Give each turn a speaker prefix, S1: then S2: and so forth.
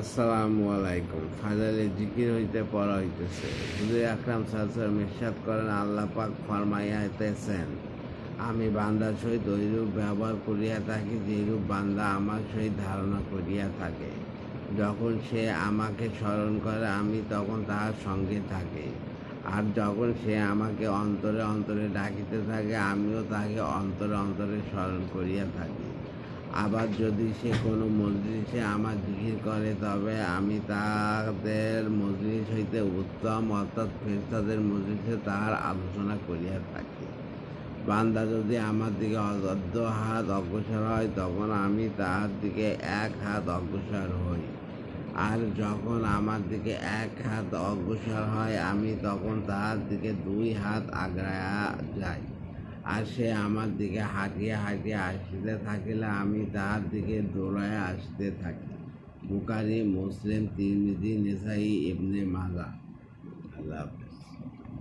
S1: আসসালামু আলাইকুম। ফাজাইলে জিকির হইতে পড়া হইতেছে। হুজুর আকরাম সাল্লাল্লাহু আলাইহি ইরশাদ করেন, আল্লাহ পাক ফরমাইতেছেন, আমি বান্দার সহিত ঐরূপ ব্যবহার করিয়া থাকি যেরূপ বান্দা আমার সহিত ধারণা করিয়া থাকে। যখন সে আমাকে স্মরণ করে আমি তখন তাহার সঙ্গে থাকি, আর যখন সে আমাকে অন্তরে অন্তরে ডাকিতে থাকে আমিও তাকে অন্তরে অন্তরে স্মরণ করিয়া থাকি। আবার যদি সে কোনো মজলিসে আমার জিকির করে তবে আমি তাদের মজলিস হইতে উত্তম অর্থাৎ ফেরেশতাদের মজলিসে তাহার আলোচনা করিয়া থাকি। বান্দা যদি আমার দিকে অর্ধ হাত অগ্রসর হয় তখন আমি তাহার দিকে এক হাত অগ্রসর হই, আর যখন আমার দিকে এক হাত অগ্রসর হয় আমি তখন তাহার দিকে দুই হাত আগায়া যাই। আর সে আমার দিকে হাঁটিয়া হাঁটিয়া আসিতে থাকিলে আমি তাহার দিকে দৌড়াইয়া আসতে থাকি। বুখারী, মুসলিম, তিরমিজি, নেসাই, ইবনে মাজাহ। আল্লাহ হাফেজ।